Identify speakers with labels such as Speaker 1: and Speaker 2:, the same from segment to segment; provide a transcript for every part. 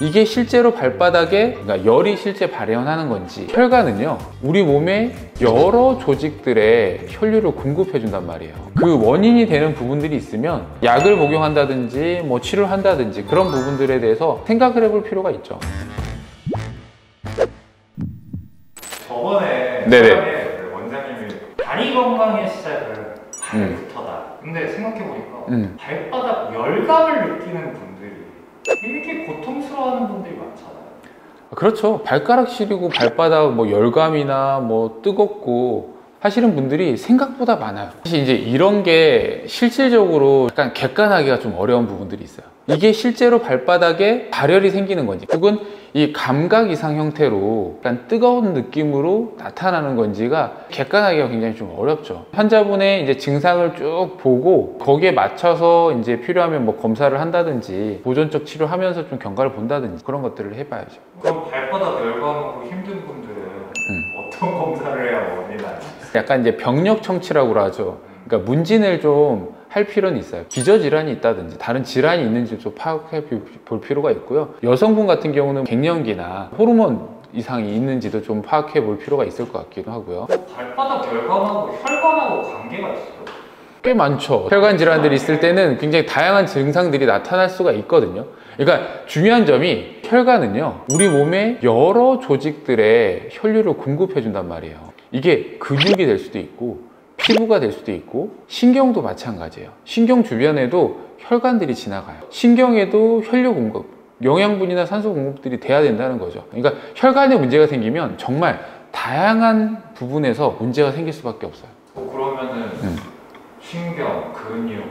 Speaker 1: 이게 실제로 발바닥에 그러니까 열이 실제 발현하는 건지, 혈관은요 우리 몸의 여러 조직들에 혈류를 공급해 준단 말이에요. 그 원인이 되는 부분들이 있으면 약을 복용한다든지 뭐 치료를 한다든지 그런 부분들에 대해서 생각을 해볼 필요가 있죠.
Speaker 2: 저번에
Speaker 1: 네네.
Speaker 2: 원장님이 다리 건강의 시작은 발부터다. 근데 생각해보니까 발바닥 열감을 느끼는 분들이 이렇게 고통스러워하는 분들이 많잖아요.
Speaker 1: 그렇죠. 발가락 시리고 발바닥 뭐 열감이나 뭐 뜨겁고 하시는 분들이 생각보다 많아요. 사실 이제 이런 게 실질적으로 약간 객관하기가 좀 어려운 부분들이 있어요. 이게 실제로 발바닥에 발열이 생기는 건지, 혹은 이 감각 이상 형태로 약간 뜨거운 느낌으로 나타나는 건지가 객관하기가 굉장히 좀 어렵죠. 환자분의 이제 증상을 쭉 보고 거기에 맞춰서 이제 필요하면 뭐 검사를 한다든지 보존적 치료하면서 좀 경과를 본다든지 그런 것들을 해봐야죠.
Speaker 2: 그럼 발바닥 열감하고 힘든 분들은 어떤 검사를 해야 원인이 나지?
Speaker 1: 약간 이제 병력 청취라고 하죠. 그러니까 문진을 좀 할 필요는 있어요. 기저질환이 있다든지 다른 질환이 있는지 좀 파악해 볼 필요가 있고요. 여성분 같은 경우는 갱년기나 호르몬 이상이 있는지도 좀 파악해 볼 필요가 있을 것 같기도 하고요.
Speaker 2: 발바닥 열감하고 혈관하고 관계가 있어요?
Speaker 1: 꽤 많죠. 혈관 질환들이 있을 때는 굉장히 다양한 증상들이 나타날 수가 있거든요. 그러니까 중요한 점이, 혈관은요 우리 몸의 여러 조직들에 혈류를 공급해 준단 말이에요. 이게 근육이 될 수도 있고 피부가 될 수도 있고 신경도 마찬가지예요. 신경 주변에도 혈관들이 지나가요. 신경에도 혈류 공급, 영양분이나 산소 공급들이 돼야 된다는 거죠. 그러니까 혈관에 문제가 생기면 정말 다양한 부분에서 문제가 생길 수밖에 없어요.
Speaker 2: 그러면은 신경, 근육,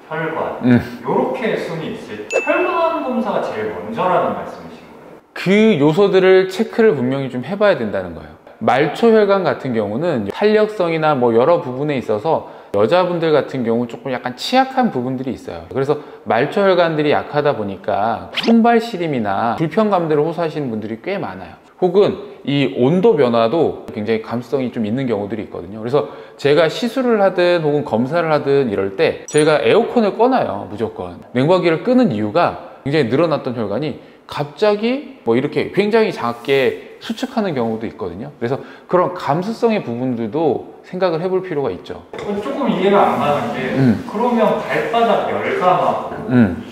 Speaker 2: 혈관 이렇게 순이 있을 때 혈관 검사가 제일 먼저라는 말씀이신 거예요?
Speaker 1: 그 요소들을 체크를 분명히 좀 해봐야 된다는 거예요. 말초혈관 같은 경우는 탄력성이나 뭐 여러 부분에 있어서 여자분들 같은 경우 조금 약간 취약한 부분들이 있어요. 그래서 말초혈관들이 약하다 보니까 손발 시림이나 불편감들을 호소하시는 분들이 꽤 많아요. 혹은 이 온도 변화도 굉장히 감수성이 좀 있는 경우들이 있거든요. 그래서 제가 시술을 하든 혹은 검사를 하든 이럴 때 저희가 에어컨을 꺼놔요. 무조건. 냉방기를 끄는 이유가 굉장히 늘어났던 혈관이 갑자기 뭐 이렇게 굉장히 작게 수축하는 경우도 있거든요. 그래서 그런 감수성의 부분들도 생각을 해볼 필요가 있죠.
Speaker 2: 조금 이해가 안 가는 게 그러면 발바닥 열감하고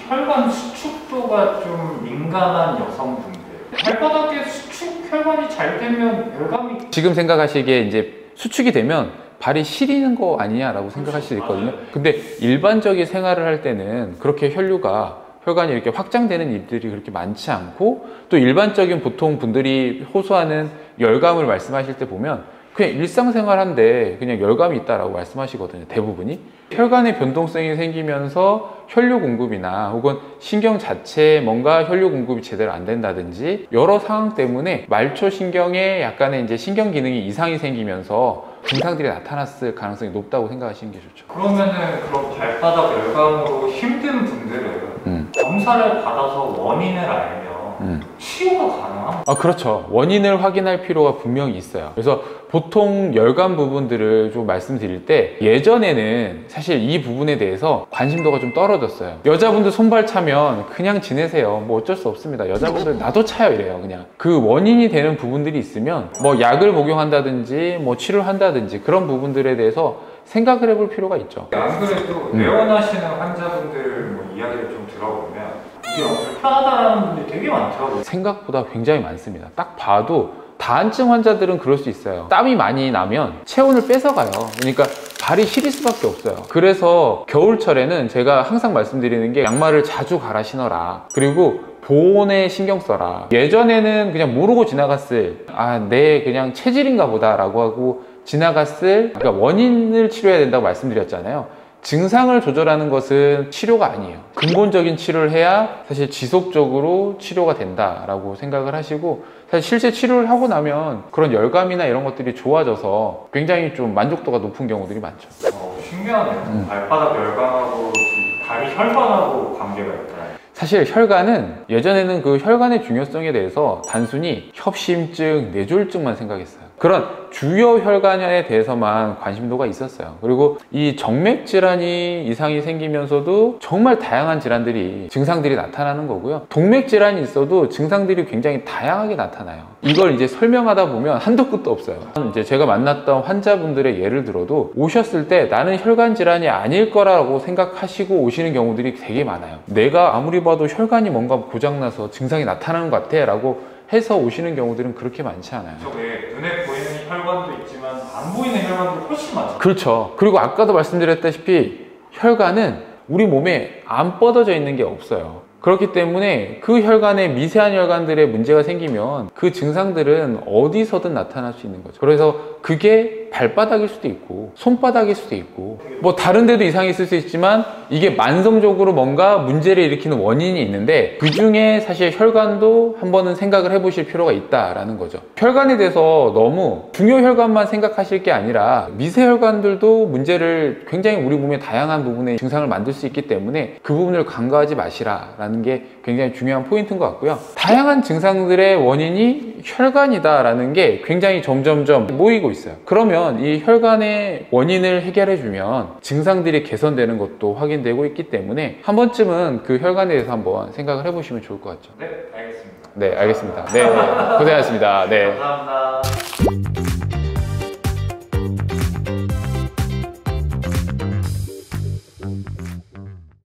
Speaker 2: 혈관 수축도가 좀 민감한 여성분들, 발바닥에 수축 혈관이 잘 되면 열감이, 지금
Speaker 1: 생각하시기에 이제 수축이 되면 발이 시리는 거 아니냐라고 생각할 수 있거든요. 근데 일반적인 생활을 할 때는 그렇게 혈관이 이렇게 확장되는 일들이 그렇게 많지 않고, 또 일반적인 보통 분들이 호소하는 열감을 말씀하실 때 보면 그냥 일상생활한데 그냥 열감이 있다라고 말씀하시거든요. 대부분이 혈관의 변동성이 생기면서 혈류 공급이나 혹은 신경 자체에 뭔가 혈류 공급이 제대로 안 된다든지 여러 상황 때문에 말초 신경에 약간의 이제 신경 기능이 이상이 생기면서 증상들이 나타났을 가능성이 높다고 생각하시는 게 좋죠.
Speaker 2: 그러면은 그런 발바닥 열감으로 힘든 분들은 검사를 받아서 원인을 알면 치료가 가능합니까?
Speaker 1: 그렇죠. 원인을 확인할 필요가 분명히 있어요. 그래서 보통 열감 부분들을 좀 말씀드릴 때, 예전에는 사실 이 부분에 대해서 관심도가 좀 떨어졌어요. 여자분들 손발 차면 그냥 지내세요. 뭐 어쩔 수 없습니다. 여자분들 나도 차요 이래요. 그냥 그 원인이 되는 부분들이 있으면 뭐 약을 복용한다든지 뭐 치료를 한다든지 그런 부분들에 대해서 생각을 해볼 필요가 있죠.
Speaker 2: 안 그래도 내원하시는 환자분들 뭐 이야기를 좀 들어보면 이게 불편하다는 분들이 되게 많더라고요.
Speaker 1: 생각보다 굉장히 많습니다. 딱 봐도 다한증 환자들은 그럴 수 있어요. 땀이 많이 나면 체온을 뺏어가요. 그러니까 발이 시릴 수밖에 없어요. 그래서 겨울철에는 제가 항상 말씀드리는 게, 양말을 자주 갈아 신어라. 그리고 보온에 신경 써라. 예전에는 그냥 모르고 지나갔을, 내 그냥 체질인가 보다 라고 하고 지나갔을, 그러니까 원인을 치료해야 된다고 말씀드렸잖아요. 증상을 조절하는 것은 치료가 아니에요. 근본적인 치료를 해야 사실 지속적으로 치료가 된다라고 생각을 하시고, 사실 실제 치료를 하고 나면 그런 열감이나 이런 것들이 좋아져서 굉장히 좀 만족도가 높은 경우들이 많죠.
Speaker 2: 신기하네요. 발바닥 열감하고 다리 혈관하고 관계가 있다.
Speaker 1: 사실 혈관은, 예전에는 그 혈관의 중요성에 대해서 단순히 협심증, 뇌졸중만 생각했어요. 그런 주요 혈관에 대해서만 관심도가 있었어요. 그리고 이 정맥 질환이 이상이 생기면서도 정말 다양한 질환들이 증상들이 나타나는 거고요. 동맥 질환이 있어도 증상들이 굉장히 다양하게 나타나요. 이걸 이제 설명하다 보면 한도 끝도 없어요. 이제 제가 만났던 환자분들의 예를 들어도 오셨을 때 나는 혈관 질환이 아닐 거라고 생각하시고 오시는 경우들이 되게 많아요. 내가 아무리 봐도 혈관이 뭔가 고장나서 증상이 나타나는 것 같아 라고 해서 오시는 경우들은 그렇게 많지 않아요.
Speaker 2: 왜 눈에 보이는 혈관도 있지만 안 보이는 혈관도 훨씬 많죠.
Speaker 1: 그렇죠. 그리고 아까도 말씀드렸다시피 혈관은 우리 몸에 안 뻗어져 있는 게 없어요. 그렇기 때문에 그 혈관에 미세한 혈관들에 문제가 생기면 그 증상들은 어디서든 나타날 수 있는 거죠. 그래서 그게 발바닥일 수도 있고 손바닥일 수도 있고 뭐 다른 데도 이상이 있을 수 있지만 이게 만성적으로 뭔가 문제를 일으키는 원인이 있는데 그 중에 사실 혈관도 한번은 생각을 해보실 필요가 있다라는 거죠. 혈관에 대해서 너무 중요 혈관만 생각하실 게 아니라 미세 혈관들도 문제를 굉장히 우리 몸의 다양한 부분에 증상을 만들 수 있기 때문에 그 부분을 간과하지 마시라라는 게 굉장히 중요한 포인트인 것 같고요. 다양한 증상들의 원인이 혈관이다라는 게 굉장히 점점점 모이고 있어요. 그러면 이 혈관의 원인을 해결해주면 증상들이 개선되는 것도 확인되고 있기 때문에 한 번쯤은 그 혈관에 대해서 한번 생각을 해보시면 좋을 것 같죠.
Speaker 2: 네, 알겠습니다.
Speaker 1: 네, 알겠습니다. 네, 고생하셨습니다. 네.
Speaker 2: 감사합니다.